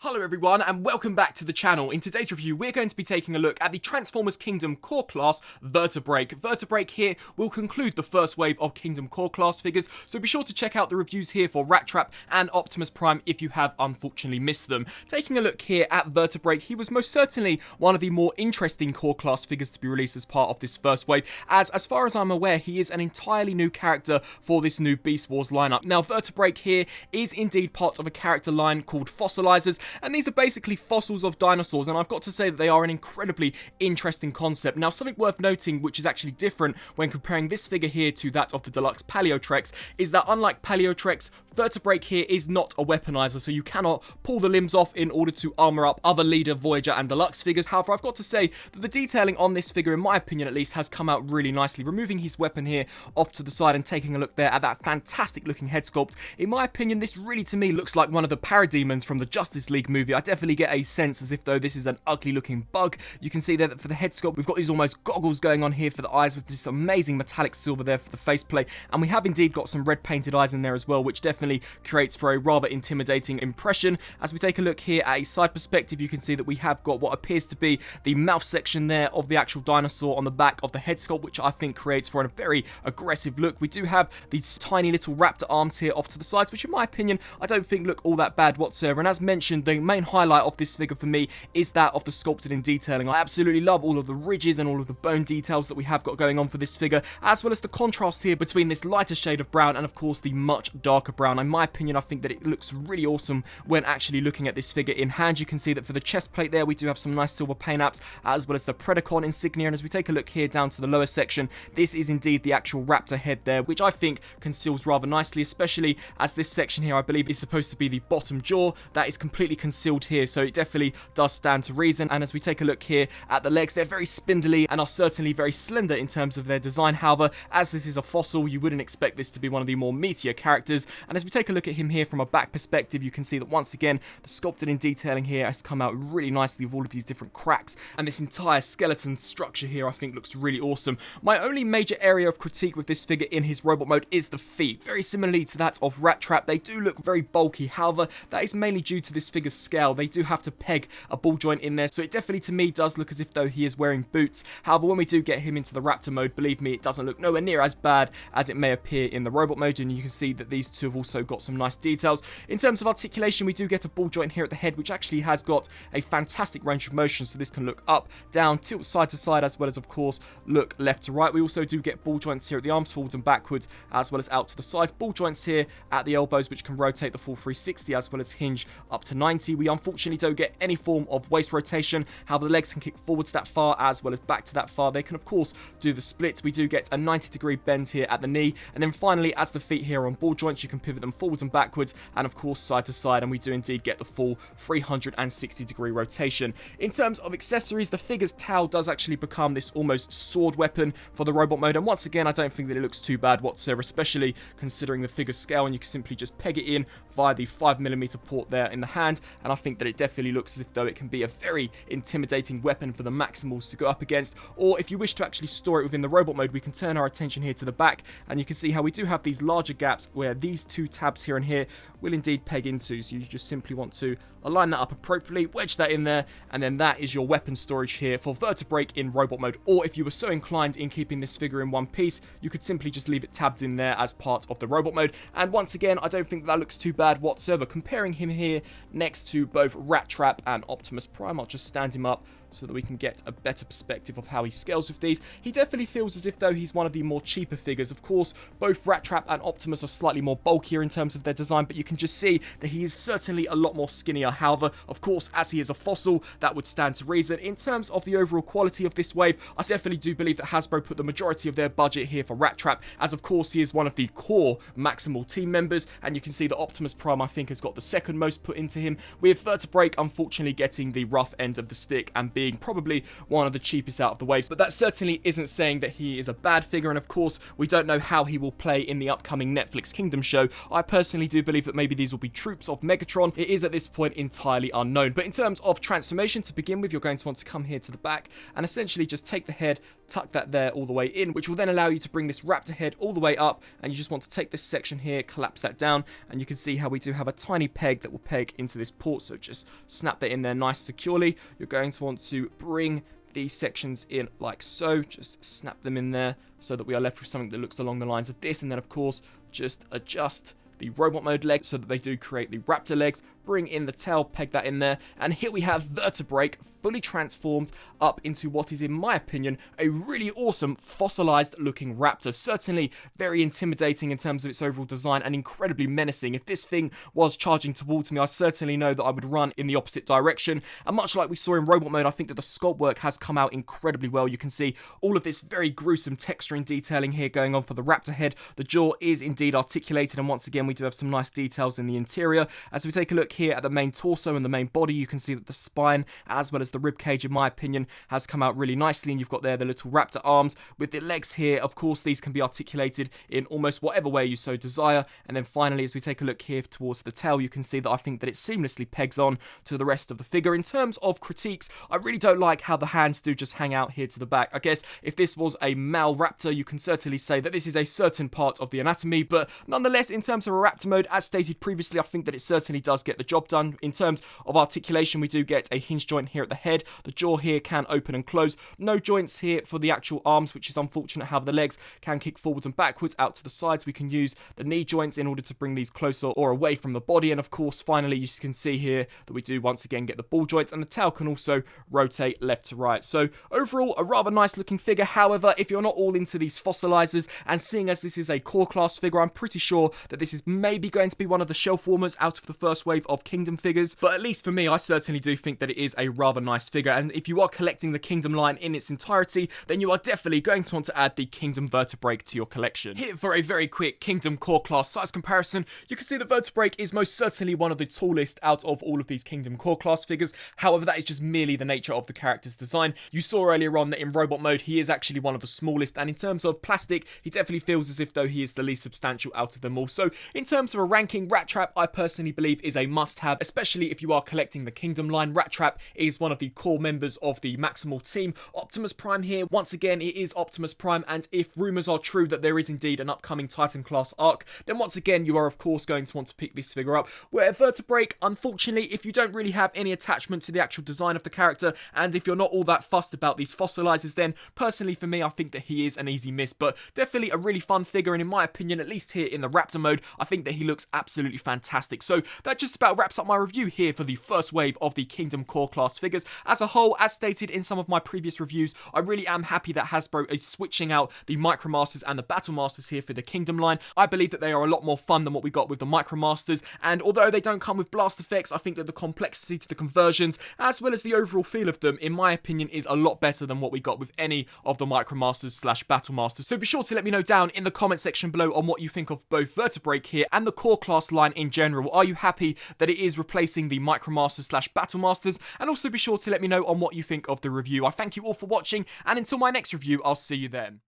Hello everyone and welcome back to the channel. In today's review we're going to be taking a look at the Transformers Kingdom core class Vertebreak. Vertebreak here will conclude the first wave of Kingdom core class figures, so be sure to check out the reviews here for Rat Trap and Optimus Prime if you have unfortunately missed them. Taking a look here at Vertebreak, he was most certainly one of the more interesting core class figures to be released as part of this first wave, as far as I'm aware he is an entirely new character for this new Beast Wars lineup. Now Vertebreak here is indeed part of a character line called Fossilizers, and these are basically fossils of dinosaurs, and I've got to say that they are an incredibly interesting concept. Now, something worth noting, which is actually different when comparing this figure here to that of the Deluxe Paleotrex, is that unlike Paleotrex, Vertebreak here is not a weaponizer, so you cannot pull the limbs off in order to armor up other Leader, Voyager, and Deluxe figures. However, I've got to say that the detailing on this figure, in my opinion at least, has come out really nicely. Removing his weapon here off to the side and taking a look there at that fantastic looking head sculpt, in my opinion, this really to me looks like one of the parademons from the Justice League movie. I definitely get a sense as if though this is an ugly looking bug. You can see there that for the head sculpt, we've got these almost goggles going on here for the eyes with this amazing metallic silver there for the faceplate, and we have indeed got some red painted eyes in there as well, which definitely creates for a rather intimidating impression. As we take a look here at a side perspective, you can see that we have got what appears to be the mouth section there of the actual dinosaur on the back of the head sculpt, which I think creates for a very aggressive look. We do have these tiny little raptor arms here off to the sides, which in my opinion I don't think look all that bad whatsoever, and as mentioned, the main highlight of this figure for me is that of the sculpted in detailing. I absolutely love all of the ridges and all of the bone details that we have got going on for this figure, as well as the contrast here between this lighter shade of brown and of course the much darker brown. In my opinion, I think that it looks really awesome when actually looking at this figure in hand. You can see that for the chest plate there we do have some nice silver paint apps, as well as the Predacon insignia, and as we take a look here down to the lower section, this is indeed the actual raptor head there, which I think conceals rather nicely, especially as this section here I believe is supposed to be the bottom jaw. That is completely concealed here, so it definitely does stand to reason. And as we take a look here at the legs, they're very spindly and are certainly very slender in terms of their design. However, as this is a fossil, you wouldn't expect this to be one of the more meatier characters. And as we take a look at him here from a back perspective, you can see that once again the sculpted in detailing here has come out really nicely with all of these different cracks, and this entire skeleton structure here I think looks really awesome. My only major area of critique with this figure in his robot mode is the feet. Very similarly to that of Rat Trap, they do look very bulky. However, that is mainly due to this figure's scale. They do have to peg a ball joint in there, so it definitely to me does look as if though he is wearing boots. However, when we do get him into the Raptor mode, believe me, it doesn't look nowhere near as bad as it may appear in the robot mode, and you can see that these two have also got some nice details. In terms of articulation, we do get a ball joint here at the head, which actually has got a fantastic range of motion, so this can look up, down, tilt side to side, as well as of course look left to right. We also do get ball joints here at the arms forwards and backwards, as well as out to the sides. Ball joints here at the elbows, which can rotate the full 360, as well as hinge up to 90. We unfortunately don't get any form of waist rotation. However, the legs can kick forwards that far as well as back to that far. They can of course do the split. We do get a 90-degree bend here at the knee, and then finally as the feet here are on ball joints, you can pivot them forwards and backwards, and of course side to side, and we do indeed get the full 360-degree rotation. In terms of accessories, the figure's tail does actually become this almost sword weapon for the robot mode, and once again I don't think that it looks too bad whatsoever, especially considering the figure's scale, and you can simply just peg it in via the 5mm port there in the hand, and I think that it definitely looks as if though it can be a very intimidating weapon for the Maximals to go up against. Or if you wish to actually store it within the robot mode, we can turn our attention here to the back, and you can see how we do have these larger gaps where these two tabs here and here will indeed peg into, so you just simply want to align that up appropriately, wedge that in there, and then that is your weapon storage here for Vertebreak in robot mode. Or if you were so inclined in keeping this figure in one piece, you could simply just leave it tabbed in there as part of the robot mode. And once again, I don't think that looks too bad whatsoever. Comparing him here next to both Rat Trap and Optimus Prime, I'll just stand him up so that we can get a better perspective of how he scales with these. He definitely feels as if though he's one of the more cheaper figures. Of course, both Rat Trap and Optimus are slightly more bulkier in terms of their design, but you can just see that he is certainly a lot more skinnier. However, of course, as he is a fossil, that would stand to reason. In terms of the overall quality of this wave, I definitely do believe that Hasbro put the majority of their budget here for Rat Trap, as of course he is one of the core Maximal team members, and you can see that Optimus Prime I think has got the second most put into him, with Vertebreak unfortunately getting the rough end of the stick and being being probably one of the cheapest out of the waves. But that certainly isn't saying that he is a bad figure, and of course, we don't know how he will play in the upcoming Netflix Kingdom show. I personally do believe that maybe these will be troops of Megatron. It is at this point entirely unknown. But in terms of transformation, to begin with, you're going to want to come here to the back and essentially just take the head, tuck that there all the way in, which will then allow you to bring this raptor head all the way up, and you just want to take this section here, collapse that down, and you can see how we do have a tiny peg that will peg into this port, so just snap that in there nice securely. You're going to want to bring these sections in like so, just snap them in there so that we are left with something that looks along the lines of this, and then of course just adjust the robot mode legs so that they do create the raptor legs. Bring in the tail, peg that in there, and here we have Vertebreak fully transformed up into what is, in my opinion, a really awesome fossilized looking raptor. Certainly very intimidating in terms of its overall design and incredibly menacing. If this thing was charging towards me, I certainly know that I would run in the opposite direction, and much like we saw in robot mode, I think that the sculpt work has come out incredibly well. You can see all of this very gruesome texturing detailing here going on for the raptor head. The jaw is indeed articulated, and once again we do have some nice details in the interior. As we take a look here at the main torso and the main body, you can see that the spine as well as the rib cage, in my opinion, has come out really nicely, and you've got there the little raptor arms with the legs here. Of course, these can be articulated in almost whatever way you so desire. And then finally, as we take a look here towards the tail, you can see that I think that it seamlessly pegs on to the rest of the figure. In terms of critiques, I really don't like how the hands do just hang out here to the back. I guess if this was a male raptor, you can certainly say that this is a certain part of the anatomy, but nonetheless, in terms of a raptor mode, as stated previously, I think that it certainly does get the job done. In terms of articulation, we do get a hinge joint here at the head. The jaw here can open and close. No joints here for the actual arms, which is unfortunate. How the legs can kick forwards and backwards out to the sides. We can use the knee joints in order to bring these closer or away from the body. And of course, finally, you can see here that we do once again get the ball joints, and the tail can also rotate left to right. So overall, a rather nice looking figure. However, if you're not all into these fossilizers, and seeing as this is a core class figure, I'm pretty sure that this is maybe going to be one of the shelf warmers out of the first wave of Kingdom figures. But at least for me, I certainly do think that it is a rather nice figure, and if you are collecting the Kingdom line in its entirety, then you are definitely going to want to add the Kingdom Vertebreak to your collection. Here for a very quick Kingdom core class size comparison, you can see that Vertebreak is most certainly one of the tallest out of all of these Kingdom core class figures. However, that is just merely the nature of the character's design. You saw earlier on that in robot mode, he is actually one of the smallest, and in terms of plastic, he definitely feels as if though he is the least substantial out of them all. So in terms of a ranking, Rat Trap, I personally believe is a must-have, especially if you are collecting the Kingdom line. Rat Trap is one of the core members of the Maximal team. Optimus Prime here, once again, it is Optimus Prime, and if rumours are true that there is indeed an upcoming Titan class arc, then once again, you are of course going to want to pick this figure up. Where Vertebreak, unfortunately, if you don't really have any attachment to the actual design of the character, and if you're not all that fussed about these fossilizers, then personally for me, I think that he is an easy miss, but definitely a really fun figure, and in my opinion, at least here in the Raptor mode, I think that he looks absolutely fantastic. So that just about wraps up my review here for the first wave of the Kingdom core class figures. As a whole, as stated in some of my previous reviews, I really am happy that Hasbro is switching out the Micromasters and the Battlemasters here for the Kingdom line. I believe that they are a lot more fun than what we got with the Micromasters, and although they don't come with blast effects, I think that the complexity to the conversions, as well as the overall feel of them, in my opinion, is a lot better than what we got with any of the Micromasters slash Battlemasters. So be sure to let me know down in the comment section below on what you think of both Vertebreak here and the core class line in general. Are you happy that it is replacing the Micromasters slash Battlemasters? And also be sure to let me know on what you think of the review. I thank you all for watching, and until my next review, I'll see you then.